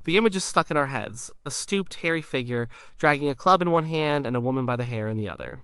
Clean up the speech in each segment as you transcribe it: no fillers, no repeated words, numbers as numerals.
The image is stuck in our heads, a stooped, hairy figure dragging a club in one hand and a woman by the hair in the other.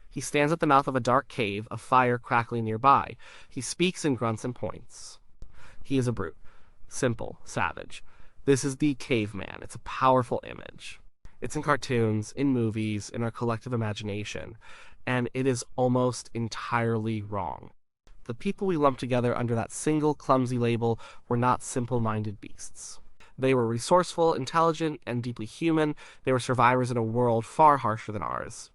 He stands at the mouth of a dark cave, a fire crackling nearby. He speaks and grunts and points. He is a brute. Simple, savage. This is the caveman. It's a powerful image. It's in cartoons, in movies, in our collective imagination, and it is almost entirely wrong. The people we lump together under that single clumsy label were not simple-minded beasts. They were resourceful, intelligent, and deeply human. They were survivors in a world far harsher than ours.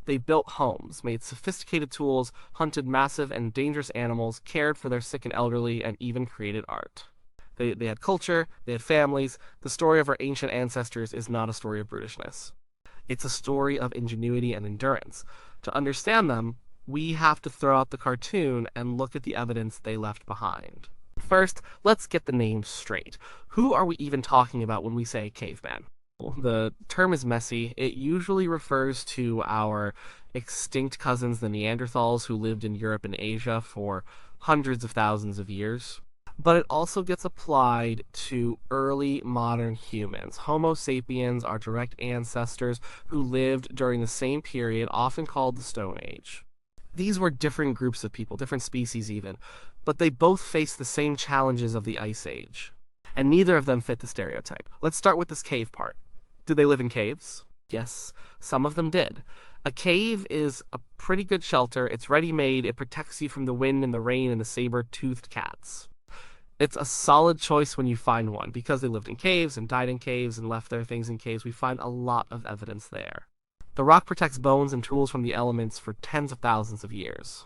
They built homes, made sophisticated tools, hunted massive and dangerous animals, cared for their sick and elderly, and even created art. They had culture, they had families. The story of our ancient ancestors is not a story of brutishness. It's a story of ingenuity and endurance. To understand them, we have to throw out the cartoon and look at the evidence they left behind. First, let's get the names straight. Who are we even talking about when we say caveman? The term is messy. It usually refers to our extinct cousins, the Neanderthals, who lived in Europe and Asia for hundreds of thousands of years. But it also gets applied to early modern humans. Homo sapiens, our direct ancestors who lived during the same period, often called the Stone Age. These were different groups of people, different species even, but they both faced the same challenges of the Ice Age. And neither of them fit the stereotype. Let's start with this cave part. Did they live in caves? Yes, some of them did. A cave is a pretty good shelter. It's ready-made. It protects you from the wind and the rain and the saber-toothed cats. It's a solid choice when you find one, because they lived in caves and died in caves and left their things in caves. We find a lot of evidence there. The rock protects bones and tools from the elements for tens of thousands of years.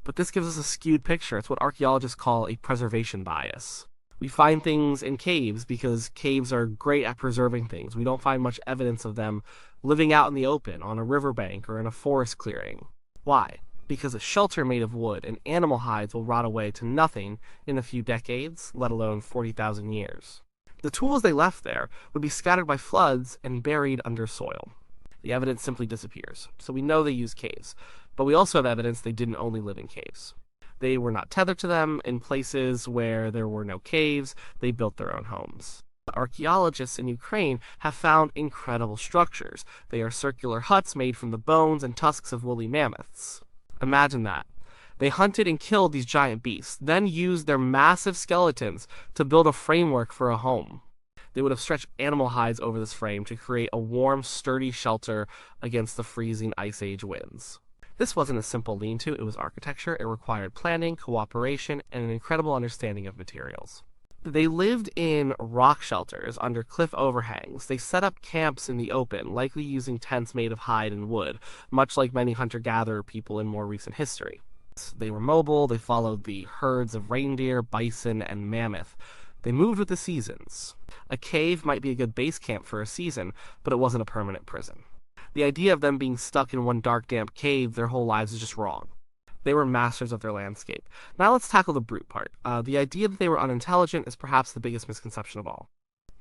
But this gives us a skewed picture. It's what archaeologists call a preservation bias. We find things in caves because caves are great at preserving things. We don't find much evidence of them living out in the open, on a riverbank, or in a forest clearing. Why? Because a shelter made of wood and animal hides will rot away to nothing in a few decades, let alone 40,000 years. The tools they left there would be scattered by floods and buried under soil. The evidence simply disappears, so we know they used caves. But we also have evidence they didn't only live in caves. They were not tethered to them. In places where there were no caves, they built their own homes. Archaeologists in Ukraine have found incredible structures. They are circular huts made from the bones and tusks of woolly mammoths. Imagine that. They hunted and killed these giant beasts, then used their massive skeletons to build a framework for a home. They would have stretched animal hides over this frame to create a warm, sturdy shelter against the freezing Ice Age winds. This wasn't a simple lean-to, it was architecture. It required planning, cooperation, and an incredible understanding of materials. They lived in rock shelters under cliff overhangs. They set up camps in the open, likely using tents made of hide and wood, much like many hunter-gatherer people in more recent history. They were mobile, they followed the herds of reindeer, bison, and mammoth. They moved with the seasons. A cave might be a good base camp for a season, but it wasn't a permanent prison. The idea of them being stuck in one dark, damp cave their whole lives is just wrong. They were masters of their landscape. Now let's tackle the brute part. The idea that they were unintelligent is perhaps the biggest misconception of all.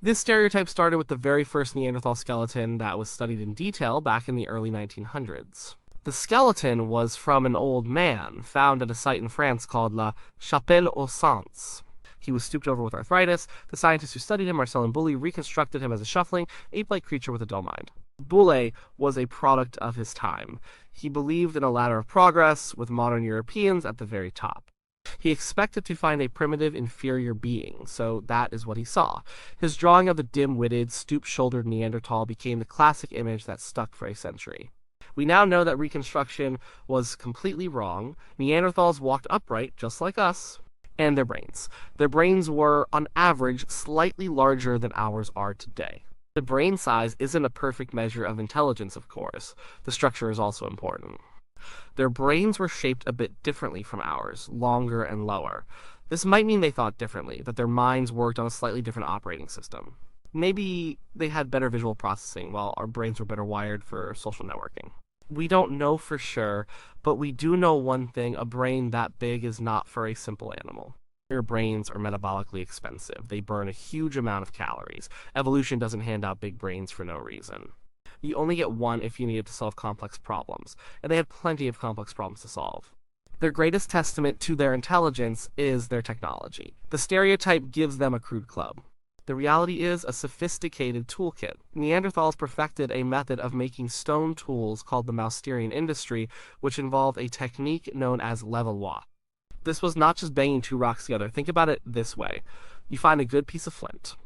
This stereotype started with the very first Neanderthal skeleton that was studied in detail back in the early 1900s. The skeleton was from an old man found at a site in France called La Chapelle aux Saints. He was stooped over with arthritis. The scientists who studied him, Marcel and Boulay, reconstructed him as a shuffling, ape-like creature with a dull mind. Boulay was a product of his time. He believed in a ladder of progress, with modern Europeans at the very top. He expected to find a primitive, inferior being, so that is what he saw. His drawing of the dim-witted, stoop-shouldered Neanderthal became the classic image that stuck for a century. We now know that reconstruction was completely wrong. Neanderthals walked upright, just like us, and their brains. Their brains were, on average, slightly larger than ours are today. The brain size isn't a perfect measure of intelligence, of course. The structure is also important. Their brains were shaped a bit differently from ours, longer and lower. This might mean they thought differently, that their minds worked on a slightly different operating system. Maybe they had better visual processing, while our brains were better wired for social networking. We don't know for sure, but we do know one thing: a brain that big is not for a simple animal. Your brains are metabolically expensive. They burn a huge amount of calories. Evolution doesn't hand out big brains for no reason. You only get one if you need it to solve complex problems, and they had plenty of complex problems to solve. Their greatest testament to their intelligence is their technology. The stereotype gives them a crude club. The reality is a sophisticated toolkit. Neanderthals perfected a method of making stone tools called the Mousterian industry, which involved a technique known as Levallois. This was not just banging two rocks together. Think about it this way. You find a good piece of flint.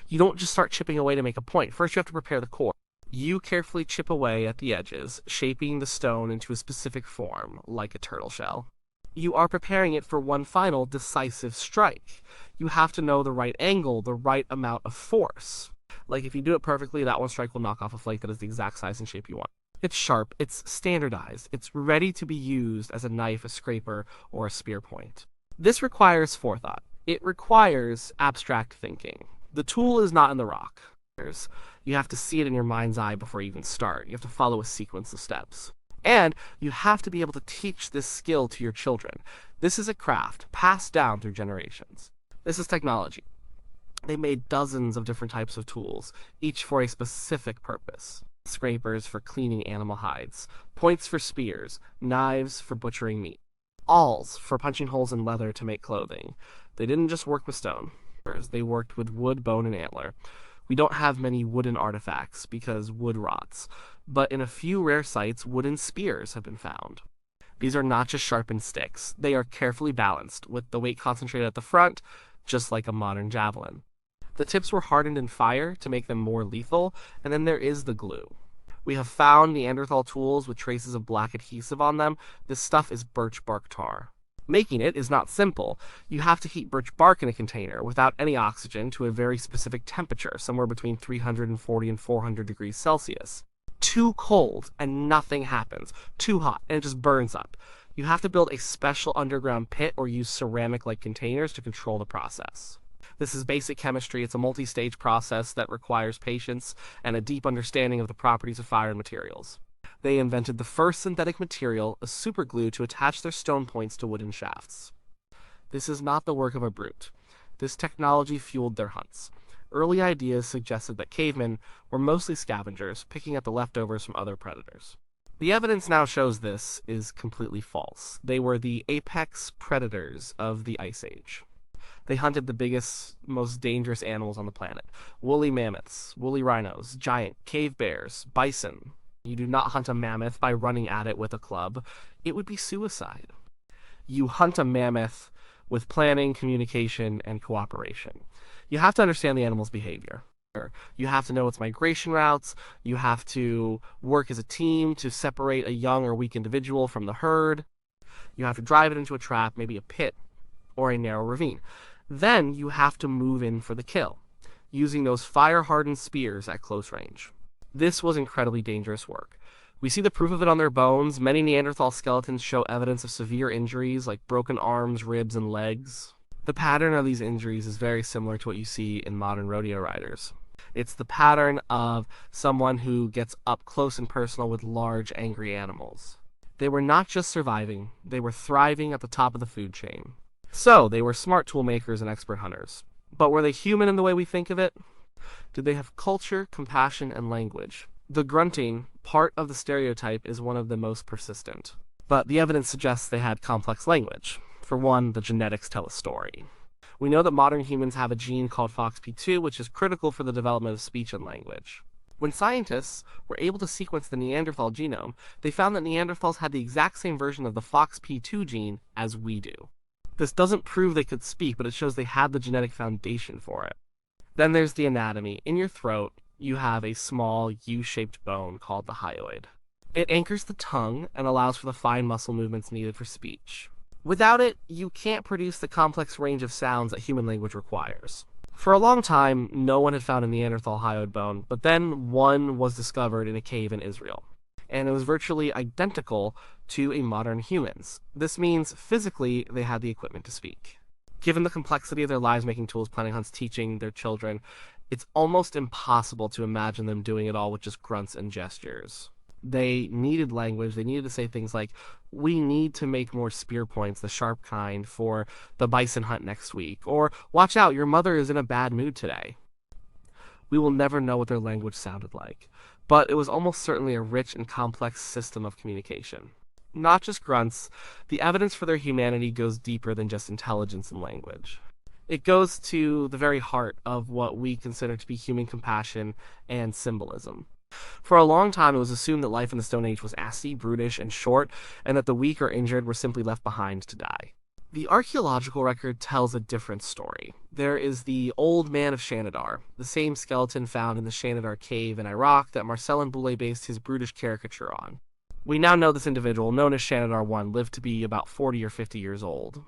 You don't just start chipping away to make a point. First, you have to prepare the core. You carefully chip away at the edges, shaping the stone into a specific form, like a turtle shell. You are preparing it for one final decisive strike. You have to know the right angle, the right amount of force. Like if you do it perfectly, that one strike will knock off a flake that is the exact size and shape you want. It's sharp, it's standardized, it's ready to be used as a knife, a scraper, or a spear point. This requires forethought. It requires abstract thinking. The tool is not in the rock. You have to see it in your mind's eye before you even start. You have to follow a sequence of steps. And you have to be able to teach this skill to your children. This is a craft passed down through generations. This is technology. They made dozens of different types of tools, each for a specific purpose. Scrapers for cleaning animal hides, points for spears, knives for butchering meat, awls for punching holes in leather to make clothing. They didn't just work with stone. They worked with wood, bone, and antler. We don't have many wooden artifacts because wood rots, but in a few rare sites, wooden spears have been found. These are not just sharpened sticks. They are carefully balanced, with the weight concentrated at the front, just like a modern javelin. The tips were hardened in fire to make them more lethal, and then there is the glue. We have found Neanderthal tools with traces of black adhesive on them. This stuff is birch bark tar. Making it is not simple. You have to heat birch bark in a container without any oxygen to a very specific temperature, somewhere between 340 and 400 degrees Celsius. Too cold and nothing happens. Too hot and it just burns up. You have to build a special underground pit or use ceramic-like containers to control the process. This is basic chemistry. It's a multi-stage process that requires patience and a deep understanding of the properties of fire and materials. They invented the first synthetic material, a superglue, to attach their stone points to wooden shafts. This is not the work of a brute. This technology fueled their hunts. Early ideas suggested that cavemen were mostly scavengers, picking up the leftovers from other predators. The evidence now shows this is completely false. They were the apex predators of the Ice Age. They hunted the biggest, most dangerous animals on the planet. Woolly mammoths, woolly rhinos, giant cave bears, bison. You do not hunt a mammoth by running at it with a club. It would be suicide. You hunt a mammoth with planning, communication, and cooperation. You have to understand the animal's behavior. You have to know its migration routes. You have to work as a team to separate a young or weak individual from the herd. You have to drive it into a trap, maybe a pit or a narrow ravine. Then you have to move in for the kill, using those fire-hardened spears at close range. This was incredibly dangerous work. We see the proof of it on their bones. Many Neanderthal skeletons show evidence of severe injuries like broken arms, ribs, and legs. The pattern of these injuries is very similar to what you see in modern rodeo riders. It's the pattern of someone who gets up close and personal with large, angry animals. They were not just surviving, they were thriving at the top of the food chain. So, they were smart tool makers and expert hunters. But were they human in the way we think of it? Did they have culture, compassion, and language? The grunting, part of the stereotype, is one of the most persistent. But the evidence suggests they had complex language. For one, the genetics tell a story. We know that modern humans have a gene called FOXP2, which is critical for the development of speech and language. When scientists were able to sequence the Neanderthal genome, they found that Neanderthals had the exact same version of the FOXP2 gene as we do. This doesn't prove they could speak, but it shows they had the genetic foundation for it. Then there's the anatomy. In your throat, you have a small U-shaped bone called the hyoid. It anchors the tongue and allows for the fine muscle movements needed for speech. Without it, you can't produce the complex range of sounds that human language requires. For a long time, no one had found a Neanderthal hyoid bone, but then one was discovered in a cave in Israel. And it was virtually identical to a modern human's. This means physically they had the equipment to speak. Given the complexity of their lives making tools, planning hunts, teaching their children, it's almost impossible to imagine them doing it all with just grunts and gestures. They needed language. They needed to say things like, we need to make more spear points, the sharp kind, for the bison hunt next week. Or, watch out, your mother is in a bad mood today. We will never know what their language sounded like. But it was almost certainly a rich and complex system of communication. Not just grunts, the evidence for their humanity goes deeper than just intelligence and language. It goes to the very heart of what we consider to be human compassion and symbolism. For a long time, it was assumed that life in the Stone Age was assy, brutish, and short, and that the weak or injured were simply left behind to die. The archaeological record tells a different story. There is the Old Man of Shanidar, the same skeleton found in the Shanidar cave in Iraq that Marcellin Boulay based his brutish caricature on. We now know this individual, known as Shanidar I, lived to be about 40 or 50 years old.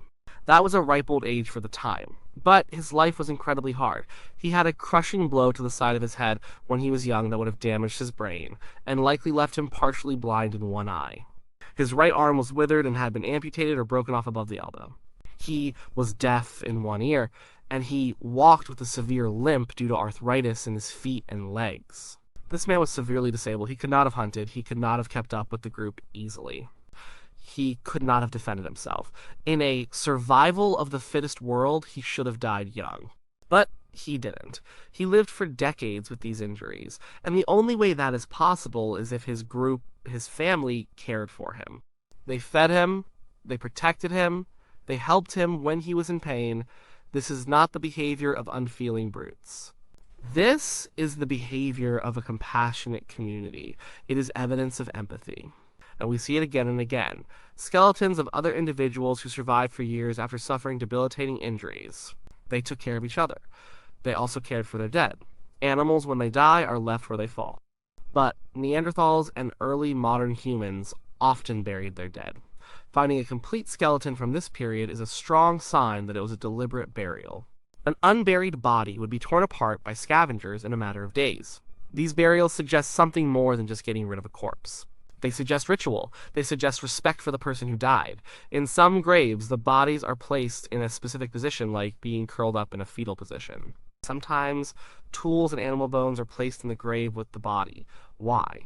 That was a ripe old age for the time, but his life was incredibly hard. He had a crushing blow to the side of his head when he was young that would have damaged his brain, and likely left him partially blind in one eye. His right arm was withered and had been amputated or broken off above the elbow. He was deaf in one ear, and he walked with a severe limp due to arthritis in his feet and legs. This man was severely disabled. He could not have hunted. He could not have kept up with the group easily. He could not have defended himself. In a survival of the fittest world, he should have died young. But he didn't. He lived for decades with these injuries, and the only way that is possible is if his group, his family, cared for him. They fed him, they protected him, they helped him when he was in pain. This is not the behavior of unfeeling brutes. This is the behavior of a compassionate community. It is evidence of empathy. And we see it again and again. Skeletons of other individuals who survived for years after suffering debilitating injuries. They took care of each other. They also cared for their dead. Animals, when they die, are left where they fall. But Neanderthals and early modern humans often buried their dead. Finding a complete skeleton from this period is a strong sign that it was a deliberate burial. An unburied body would be torn apart by scavengers in a matter of days. These burials suggest something more than just getting rid of a corpse. They suggest ritual. They suggest respect for the person who died. In some graves, the bodies are placed in a specific position, like being curled up in a fetal position. Sometimes, tools and animal bones are placed in the grave with the body. Why?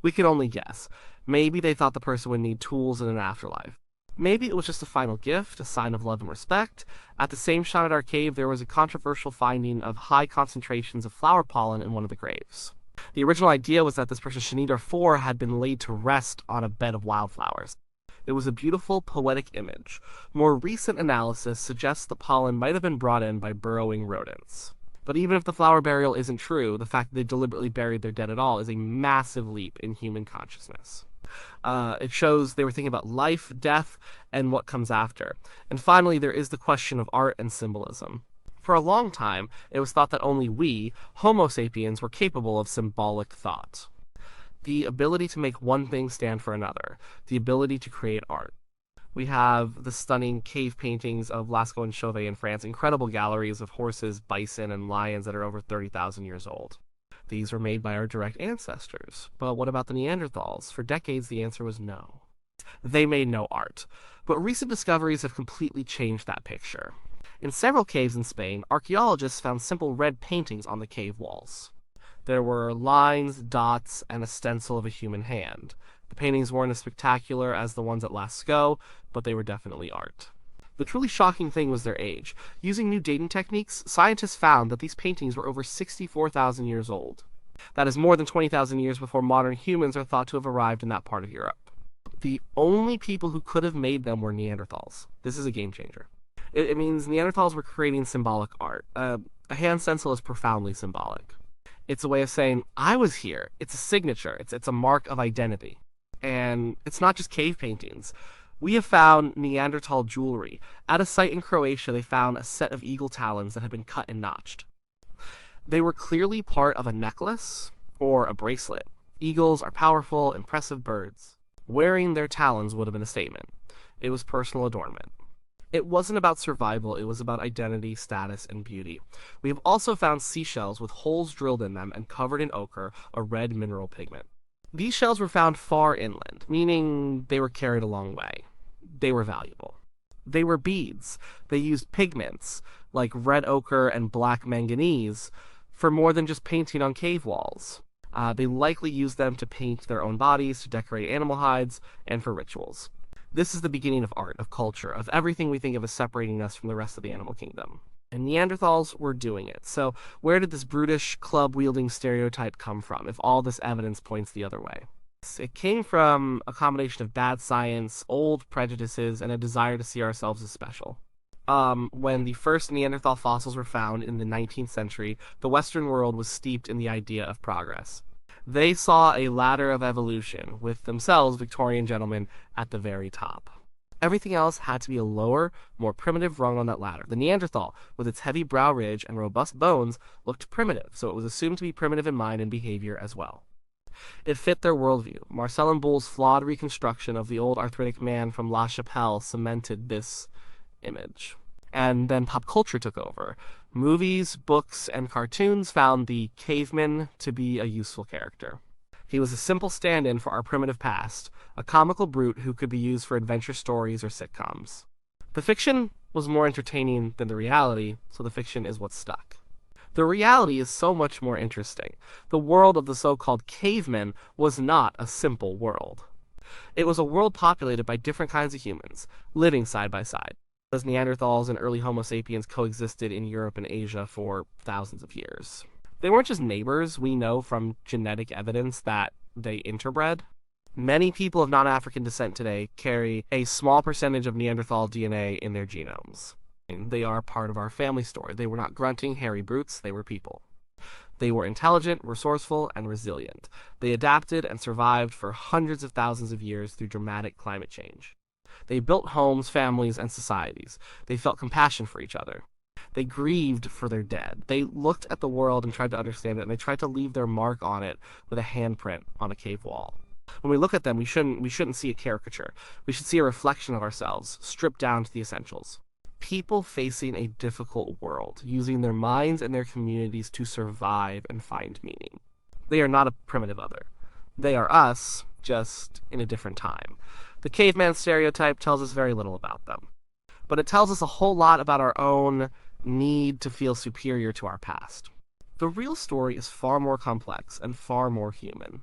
We can only guess. Maybe they thought the person would need tools in an afterlife. Maybe it was just a final gift, a sign of love and respect. At the same Shanidar cave, there was a controversial finding of high concentrations of flower pollen in one of the graves. The original idea was that this person, Shanidar IV, had been laid to rest on a bed of wildflowers. It was a beautiful, poetic image. More recent analysis suggests the pollen might have been brought in by burrowing rodents. But even if the flower burial isn't true, the fact that they deliberately buried their dead at all is a massive leap in human consciousness. It shows they were thinking about life, death, and what comes after. And finally, there is the question of art and symbolism. For a long time, it was thought that only we, Homo sapiens, were capable of symbolic thought. The ability to make one thing stand for another. The ability to create art. We have the stunning cave paintings of Lascaux and Chauvet in France, incredible galleries of horses, bison, and lions that are over 30,000 years old. These were made by our direct ancestors. But what about the Neanderthals? For decades, the answer was no. They made no art. But recent discoveries have completely changed that picture. In several caves in Spain, archaeologists found simple red paintings on the cave walls. There were lines, dots, and a stencil of a human hand. The paintings weren't as spectacular as the ones at Lascaux, but they were definitely art. The truly shocking thing was their age. Using new dating techniques, scientists found that these paintings were over 64,000 years old. That is more than 20,000 years before modern humans are thought to have arrived in that part of Europe. The only people who could have made them were Neanderthals. This is a game changer. It means Neanderthals were creating symbolic art. A hand stencil is profoundly symbolic. It's a way of saying, I was here. It's a signature. It's a mark of identity. And it's not just cave paintings. We have found Neanderthal jewelry. At a site in Croatia, they found a set of eagle talons that had been cut and notched. They were clearly part of a necklace or a bracelet. Eagles are powerful, impressive birds. Wearing their talons would have been a statement. It was personal adornment. It wasn't about survival, it was about identity, status, and beauty. We have also found seashells with holes drilled in them and covered in ochre, a red mineral pigment. These shells were found far inland, meaning they were carried a long way. They were valuable. They were beads. They used pigments, like red ochre and black manganese, for more than just painting on cave walls. They likely used them to paint their own bodies, to decorate animal hides, and for rituals. This is the beginning of art, of culture, of everything we think of as separating us from the rest of the animal kingdom. And Neanderthals were doing it. So where did this brutish, club-wielding stereotype come from, if all this evidence points the other way? It came from a combination of bad science, old prejudices, and a desire to see ourselves as special. When the first Neanderthal fossils were found in the 19th century, the Western world was steeped in the idea of progress. They saw a ladder of evolution, with themselves Victorian gentlemen at the very top. Everything else had to be a lower, more primitive rung on that ladder. The Neanderthal, with its heavy brow ridge and robust bones, looked primitive, so it was assumed to be primitive in mind and behavior as well. It fit their worldview. Marcel and Boule's flawed reconstruction of the old arthritic man from La Chapelle cemented this image. And then pop culture took over. Movies, books, and cartoons found the caveman to be a useful character. He was a simple stand-in for our primitive past, a comical brute who could be used for adventure stories or sitcoms. The fiction was more entertaining than the reality, so the fiction is what stuck. The reality is so much more interesting. The world of the so-called cavemen was not a simple world. It was a world populated by different kinds of humans, living side by side, as Neanderthals and early Homo sapiens coexisted in Europe and Asia for thousands of years. They weren't just neighbors. We know from genetic evidence that they interbred. Many people of non-African descent today carry a small percentage of Neanderthal DNA in their genomes. They are part of our family story. They were not grunting, hairy brutes. They were people. They were intelligent, resourceful, and resilient. They adapted and survived for hundreds of thousands of years through dramatic climate change. They built homes, families, and societies. They felt compassion for each other. They grieved for their dead. They looked at the world and tried to understand it, and they tried to leave their mark on it with a handprint on a cave wall. When we look at them, we shouldn't see a caricature. We should see a reflection of ourselves, stripped down to the essentials. People facing a difficult world, using their minds and their communities to survive and find meaning. They are not a primitive other. They are us, just in a different time. The caveman stereotype tells us very little about them, but it tells us a whole lot about our own need to feel superior to our past. The real story is far more complex and far more human.